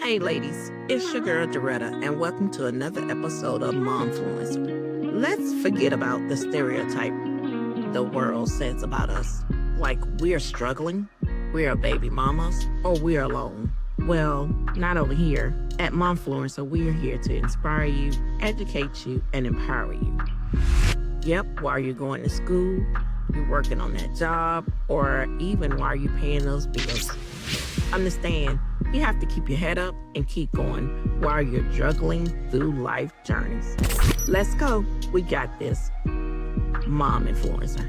Hey ladies, it's your girl Doretta, and welcome to another episode of Momfluence. Let's forget about the stereotype the world says about us, like we're struggling, we're baby mamas, or we're alone. Well, not over here. At Momfluencer, we're here to inspire you, educate you, and empower you. Yep, while you're going to school, you're working on that job, or even while you're paying those bills. Understand, you have to keep your head up and keep going while you're juggling through life journeys. Let's go. We got this. Mom Influencer.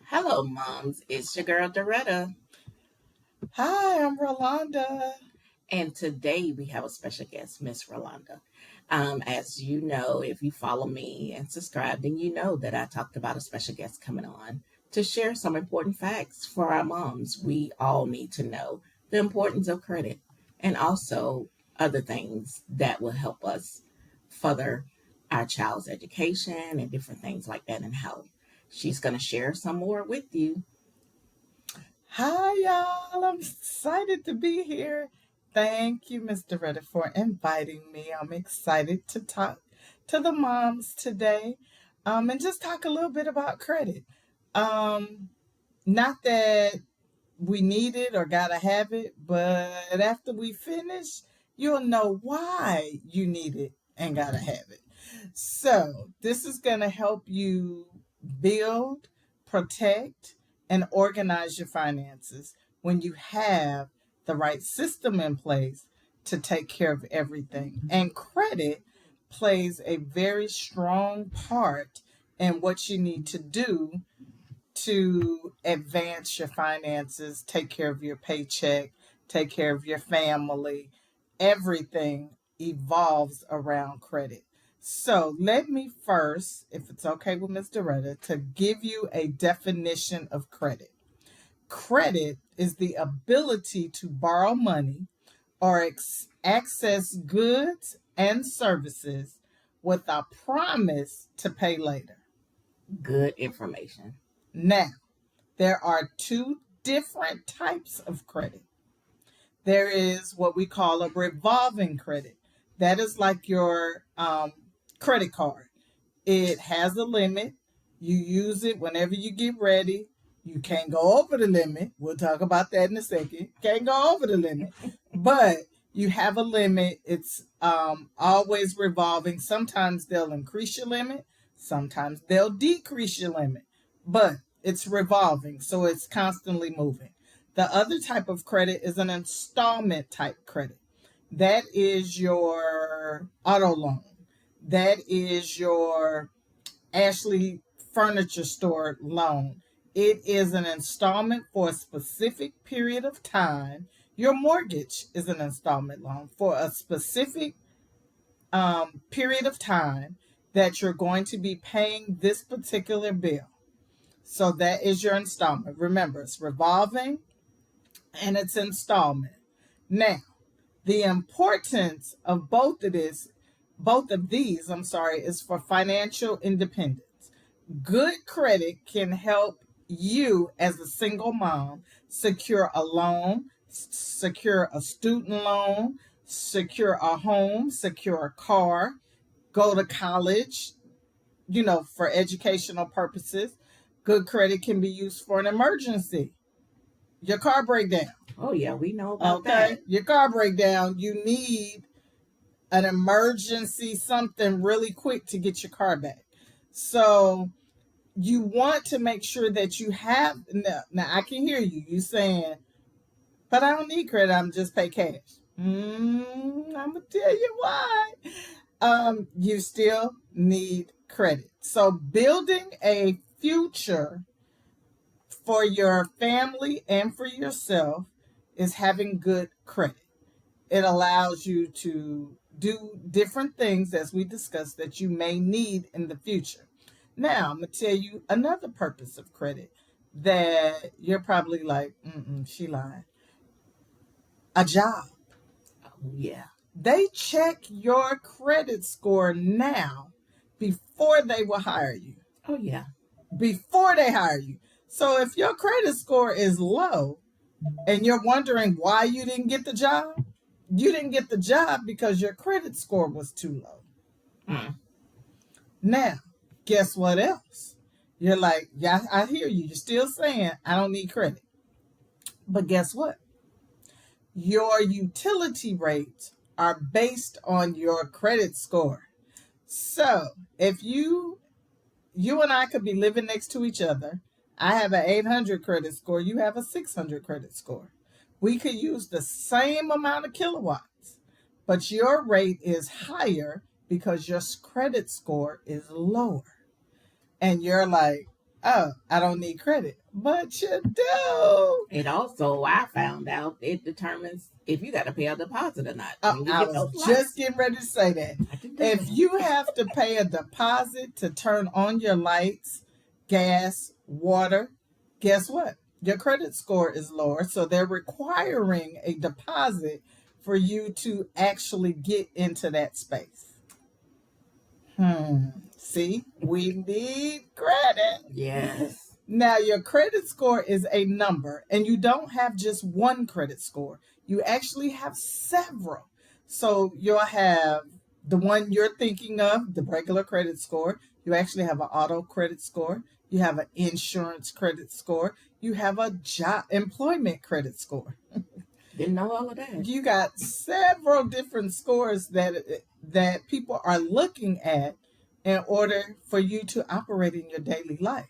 Hello, moms. It's your girl, Doretta. Hi, I'm Rolanda. And today we have a special guest, Miss Rolanda. As you know, if you follow me and subscribe, then you know that I talked about a special guest coming on to share some important facts for our moms. We all need to know the importance of credit and also other things that will help us further our child's education and different things like that and how she's going to share some more with you. Hi, y'all. I'm excited to be here. Thank you, Miss Doretta, for inviting me. I'm excited to talk to the moms today and just talk a little bit about credit. Not that we need it or gotta have it, but after we finish, you'll know why you need it and gotta have it. So, this is going to help you build, protect, and organize your finances when you have the right system in place to take care of everything. And credit plays a very strong part in what you need to do to advance your finances, take care of your paycheck, take care of your family. Everything evolves around credit. So let me first, if it's okay with Ms. Doretta, to give you a definition of credit. Credit is the ability to borrow money or access goods and services with a promise to pay later. Good information. Now, there are two different types of credit. There is what we call a revolving credit. That is like your credit card. It has a limit. You use it whenever you get ready. You can't go over the limit. We'll talk about that in a second. Can't go over the limit. But you have a limit. It's always revolving. Sometimes they'll increase your limit. Sometimes they'll decrease your limit. But it's revolving, so it's constantly moving. The other type of credit is an installment type credit. That is your auto loan. That is your Ashley Furniture Store loan. It is an installment for a specific period of time. Your mortgage is an installment loan for a specific period of time that you're going to be paying this particular bill. So that is your installment. Remember, it's revolving and it's installment. Now, the importance of both of these, is for financial independence. Good credit can help you as a single mom secure a loan, secure a student loan, secure a home, secure a car, go to college, for educational purposes. Good credit can be used for an emergency. Your car breakdown. Oh, yeah, we know about that. Your car breakdown, you need an emergency something really quick to get your car back. So you want to make sure that you have, now I can hear you saying, but I don't need credit, I'm just pay cash. I'm going to tell you why. You still need credit. So building a future for your family and for yourself is having good credit. It allows you to do different things, as we discussed, that you may need in the future. Now, I'm going to tell you another purpose of credit that you're probably like, she lying. A job. Oh, yeah. They check your credit score now before they will hire you. Oh, yeah. Before they hire you. So if your credit score is low and you're wondering why you didn't get the job, you didn't get the job because your credit score was too low. Mm. Now, guess what else? You're like, yeah, I hear you. You're still saying I don't need credit. But guess what? Your utility rates are based on your credit score. So if you and I could be living next to each other, I have an 800 credit score, you have a 600 credit score. We could use the same amount of kilowatts, but your rate is higher because your credit score is lower. And you're like, oh, I don't need credit. But you do. And also, I found out it determines if you got to pay a deposit or not. Oh, when you I get was those just lights. getting ready to say that. I didn't know If that. you have to pay a deposit to turn on your lights, gas, water, guess what? Your credit score is lower. So they're requiring a deposit for you to actually get into that space. See, we need credit. Yes. Now, your credit score is a number, and you don't have just one credit score. You actually have several. So you'll have the one you're thinking of, the regular credit score. You actually have an auto credit score. You have an insurance credit score. You have a job employment credit score. Didn't know all of that. You got several different scores that people are looking at in order for you to operate in your daily life.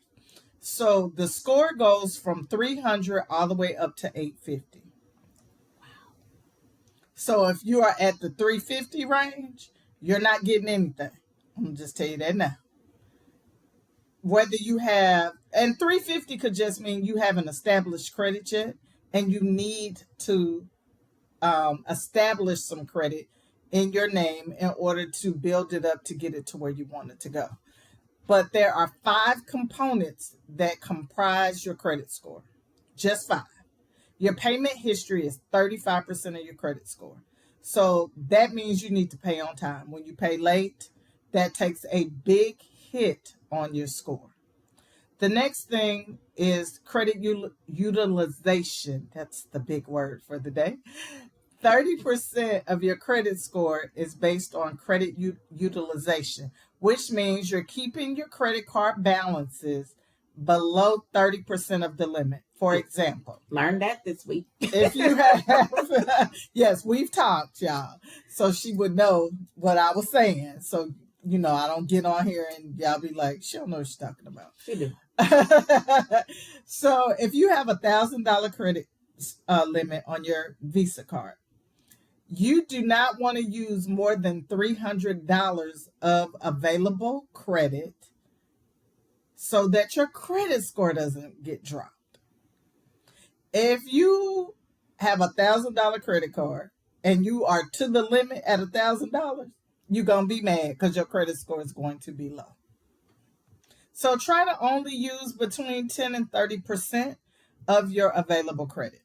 So the score goes from 300 all the way up to 850. So if you are at the 350 range, you're not getting anything. I'm going to just tell you that now. Whether you have, and 350 could just mean you haven't established credit yet, and you need to establish some credit in your name in order to build it up to get it to where you want it to go. But there are 5 components that comprise your credit score. Just 5. Your payment history is 35% of your credit score. So that means you need to pay on time. When you pay late, that takes a big hit on your score. The next thing is credit utilization. That's the big word for the day. 30% of your credit score is based on credit utilization, which means you're keeping your credit card balances below 30% of the limit. For example, Learned that this week. if you have, yes, we've talked, y'all. So she would know what I was saying. So, I don't get on here and y'all be like, she don't know what she's talking about. She do. So if you have $1,000 credit limit on your Visa card, you do not want to use more than $300 of available credit so that your credit score doesn't get dropped. If you have $1,000 credit card and you are to the limit at $1,000, you're going to be mad because your credit score is going to be low. So try to only use between 10 and 30% of your available credit.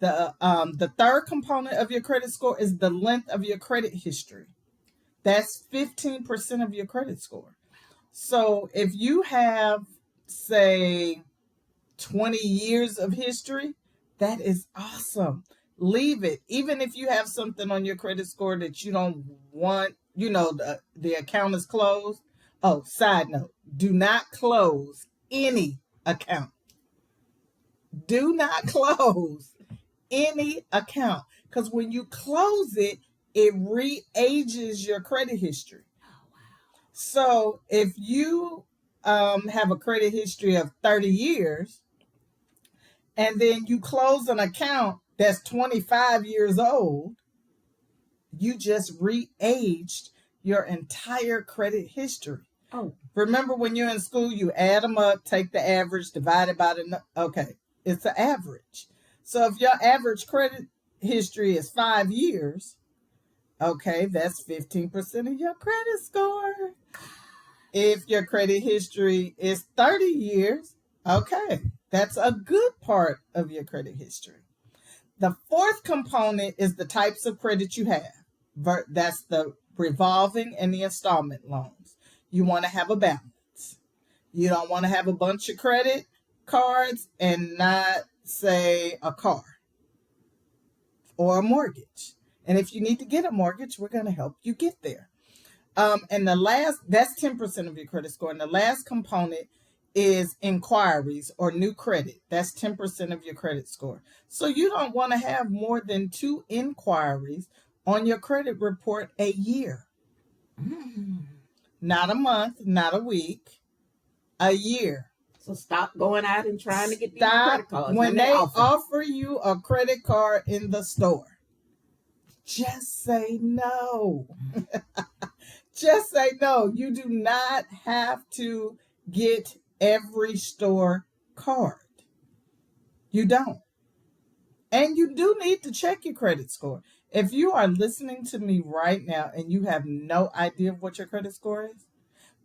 The third component of your credit score is the length of your credit history. That's 15% of your credit score. So if you have, say, 20 years of history, that is awesome. Leave it. Even if you have something on your credit score that you don't want, the account is closed. Oh, side note, do not close any account. Do not close any account, because when you close it, it re-ages your credit history. So if you have a credit history of 30 years and then you close an account that's 25 years old, you just re-aged your entire credit history. Oh, remember when you're in school, you add them up, take the average, divide it by okay, it's an average. So if your average credit history is 5 years, okay, that's 15% of your credit score. If your credit history is 30 years, okay, that's a good part of your credit history. The fourth component is the types of credit you have. That's the revolving and the installment loans. You want to have a balance. You don't want to have a bunch of credit cards and not, say, a car or a mortgage. And if you need to get a mortgage, we're going to help you get there. And that's 10% of your credit score. And the last component is inquiries or new credit. That's 10% of your credit score. So you don't want to have more than 2 inquiries on your credit report a year. Not a month, not a week, a year. So stop going out and trying to get these Stop credit cards when they offer. offer you a credit card in the store. Just say no. Just say no. You do not have to get every store card. You don't. And you do need to check your credit score. If you are listening to me right now and you have no idea what your credit score is,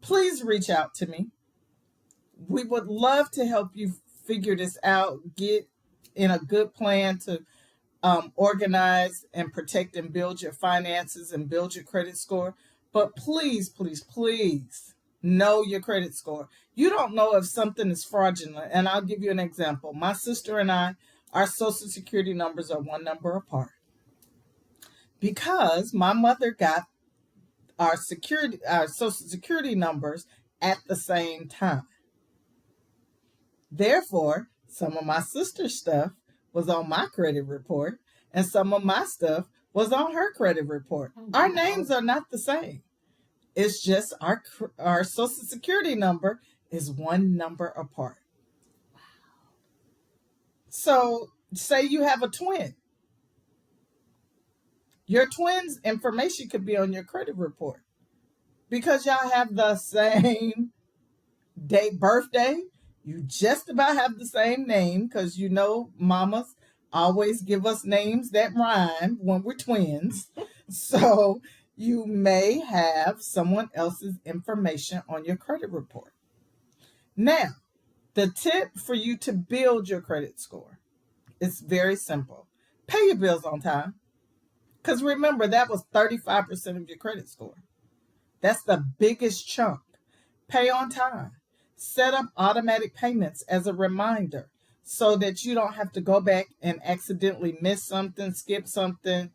please reach out to me. We would love to help you figure this out, get in a good plan to organize and protect and build your finances and build your credit score. But please, please, please know your credit score. You don't know if something is fraudulent. And I'll give you an example. My sister and I, our Social Security numbers are 1 number apart. Because my mother got our Social Security numbers at the same time. Therefore, some of my sister's stuff was on my credit report, and some of my stuff was on her credit report. Our names are not the same. It's just our Social Security number is 1 number apart. So, say you have a twin. Your twin's information could be on your credit report because y'all have the same birthday. You just about have the same name because you know mamas always give us names that rhyme when we're twins. So you may have someone else's information on your credit report. Now, the tip for you to build your credit score is very simple. Pay your bills on time. Because remember, that was 35% of your credit score. That's the biggest chunk. Pay on time. Set up automatic payments as a reminder so that you don't have to go back and accidentally miss something, skip something.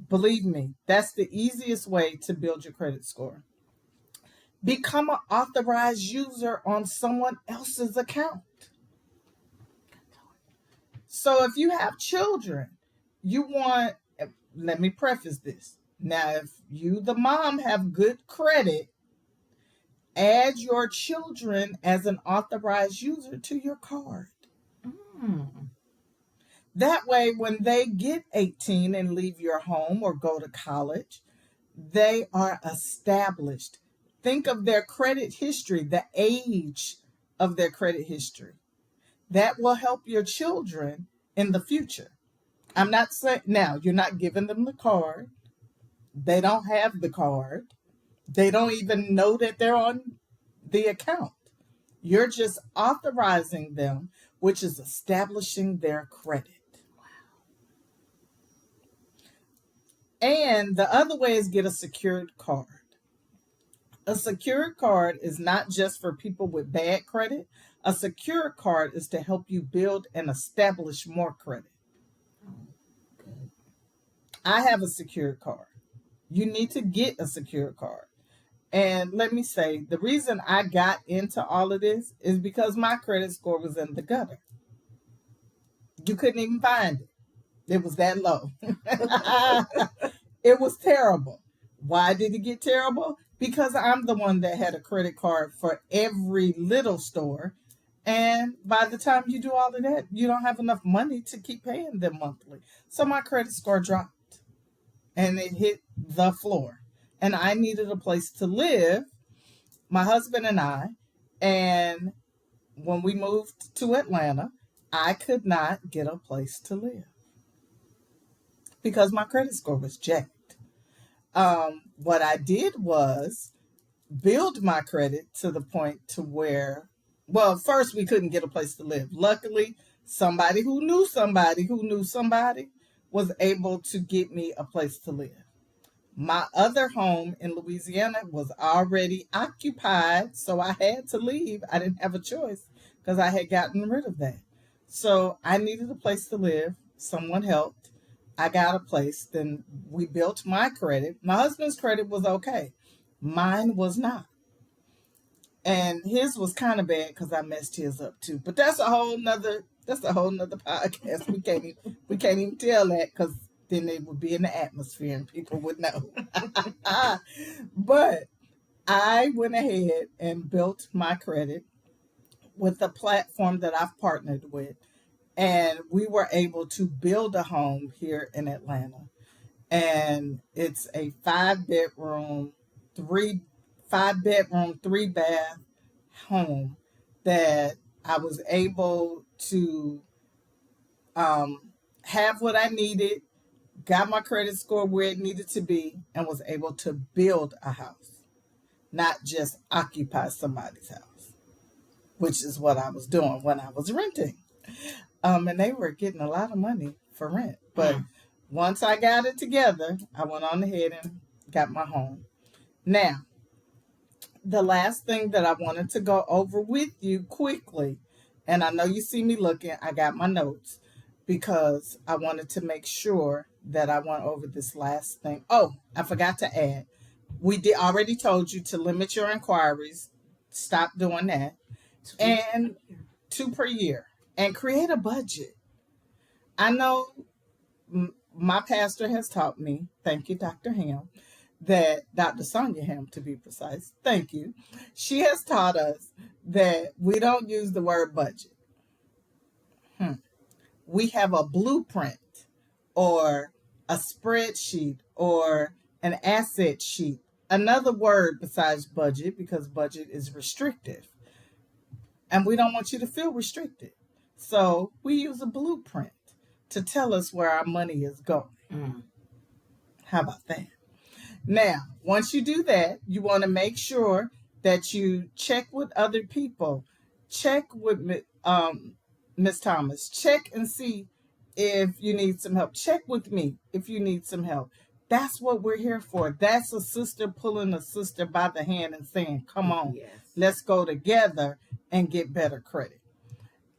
Believe me, that's the easiest way to build your credit score. Become an authorized user on someone else's account. So if you have children, let me preface this. Now, if you, the mom, have good credit, add your children as an authorized user to your card. That way, when they get 18 and leave your home or go to college, they are established. Think of their credit history, the age of their credit history. That will help your children in the future. I'm not saying, now, you're not giving them the card. They don't have the card. They don't even know that they're on the account. You're just authorizing them, which is establishing their credit. And the other way is get a secured card. A secured card is not just for people with bad credit. A secured card is to help you build and establish more credit. I have a secured card. You need to get a secured card. And let me say, the reason I got into all of this is because my credit score was in the gutter. You couldn't even find it. It was that low. It was terrible. Why did it get terrible? Because I'm the one that had a credit card for every little store. And by the time you do all of that, you don't have enough money to keep paying them monthly. So my credit score dropped and it hit the floor. And I needed a place to live, my husband and I. And when we moved to Atlanta, I could not get a place to live because my credit score was jacked. What I did was build my credit to the point to where, well, first we couldn't get a place to live. Luckily, somebody who knew somebody was able to get me a place to live. My other home in Louisiana was already occupied, so I had to leave. I didn't have a choice because I had gotten rid of that. So I needed a place to live. Someone helped. I got a place. Then we built my credit. My husband's credit was okay. Mine was not. And his was kind of bad because I messed his up too. But that's a whole nother podcast. We can't even tell that because then it would be in the atmosphere and people would know. But I went ahead and built my credit with the platform that I've partnered with. And we were able to build a home here in Atlanta. And it's a 5-bedroom, 3 bath home that I was able to have what I needed, got my credit score where it needed to be, and was able to build a house, not just occupy somebody's house, which is what I was doing when I was renting. And they were getting a lot of money for rent. But once I got it together, I went on ahead and got my home. Now, the last thing that I wanted to go over with you quickly, and I know you see me looking, I got my notes because I wanted to make sure that I went over this last thing. Oh, I forgot to add. We did already told you to limit your inquiries. Stop doing that. And 2 per year. And create a budget. I know my pastor has taught me, thank you, Dr. Ham, that Dr. Sonia Ham, to be precise, thank you. She has taught us that we don't use the word budget. We have a blueprint or a spreadsheet or an asset sheet. Another word besides budget, because budget is restrictive. And we don't want you to feel restricted. So we use a blueprint to tell us where our money is going. How about that? Now, once you do that, you want to make sure that you check with other people. Check with Miss Thomas. Check and see if you need some help. Check with me if you need some help. That's what we're here for. That's a sister pulling a sister by the hand and saying, come on, let's go together and get better credit.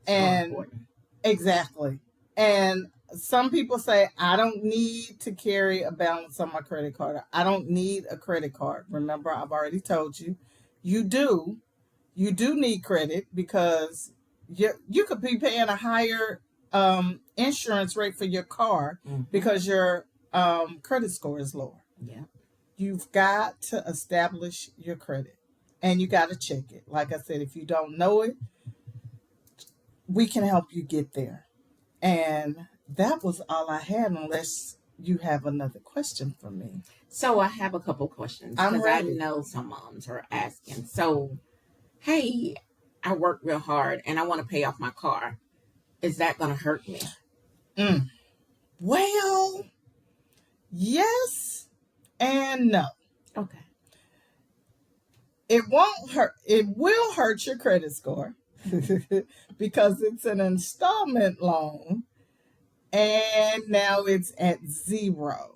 And exactly. And some people say, I don't need to carry a balance on my credit card. I don't need a credit card. Remember, I've already told you, you do need credit because you could be paying a higher insurance rate for your car because your credit score is lower. Yeah. You've got to establish your credit and you got to check it. Like I said, if you don't know it, we can help you get there. And that was all I had, unless you have another question for me. So I have a couple questions because I know some moms are asking. So, hey, I work real hard and I want to pay off my car. Is that going to hurt me? Well, yes and no. Okay. It won't hurt. It will hurt your credit score because it's an installment loan and now it's at 0.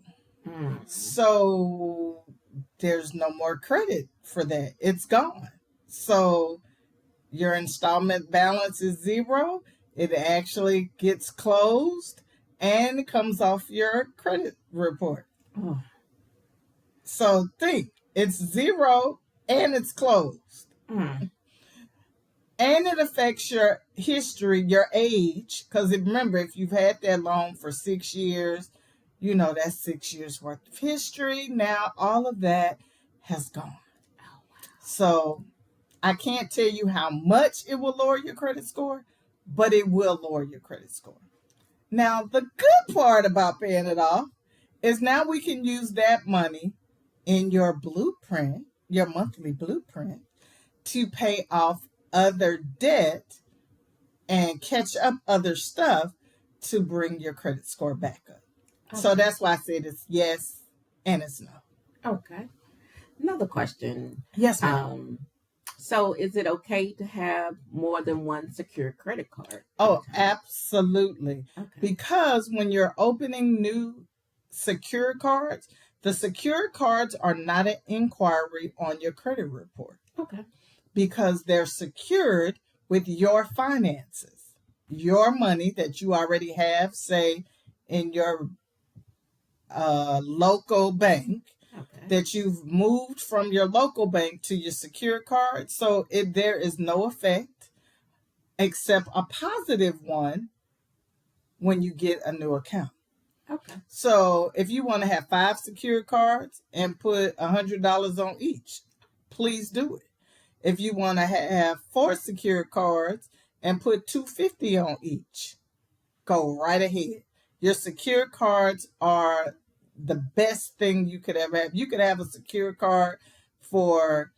So there's no more credit for that. It's gone. So your installment balance is 0. It actually gets closed and it comes off your credit report. So think, it's 0 and it's closed. And it affects your history, your age, because remember, if you've had that loan for 6 years, you know that's 6 years worth of history. Now all of that has gone. So I can't tell you how much it will lower your credit score, but it will lower your credit score. Now, the good part about paying it off is now we can use that money in your blueprint, your monthly blueprint, to pay off other debt and catch up other stuff to bring your credit score back up. Okay. So that's why I said it's yes and it's no. Okay. Another question. Yes, ma'am. So is it okay to have more than one secure credit card? Oh, absolutely. Okay. Because when you're opening new secure cards, The secured cards are not an inquiry on your credit report. Okay. Because they're secured with your finances, your money that you already have, say, in your local bank, that you've moved from your local bank to your secure card. So there is no effect except a positive one when you get a new account. Okay. So if you want to have 5 secure cards and put $100 on each, please do it. If you want to have 4 secure cards and put $250 on each, go right ahead. Your secure cards are the best thing you could ever have. You could have a secure card for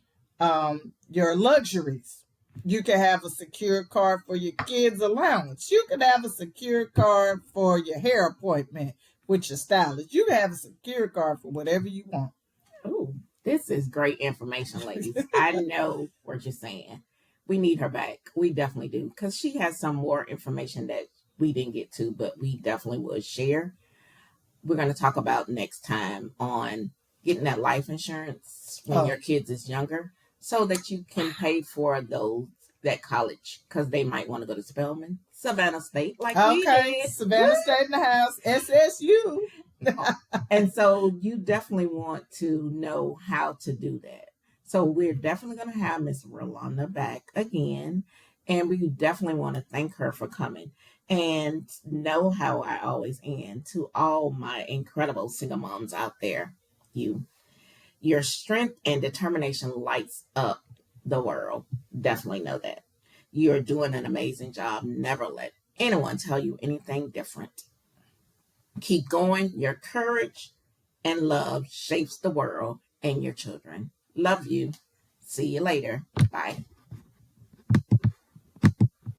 your luxuries. You could have a secure card for your kids' allowance. You could have a secure card for your hair appointment with your stylist. You can have a secure card for whatever you want. Oh, this is great information, ladies. I know what you're saying. We need her back. We definitely do, because she has some more information that we didn't get to, but we definitely will share. We're going to talk about next time on getting that life insurance when your kids is younger, so that you can pay for that college, because they might want to go to Spelman, Savannah State, like we did. Savannah State in the house, SSU. And so you definitely want to know how to do that. So we're definitely going to have Miss Rolanda back again. And we definitely want to thank her for coming. And know how I always am to all my incredible single moms out there. Your strength and determination lights up the world. Definitely know that. You're doing an amazing job. Never let anyone tell you anything different. Keep going. Your courage and love shapes the world and your children. Love you. See you later. Bye.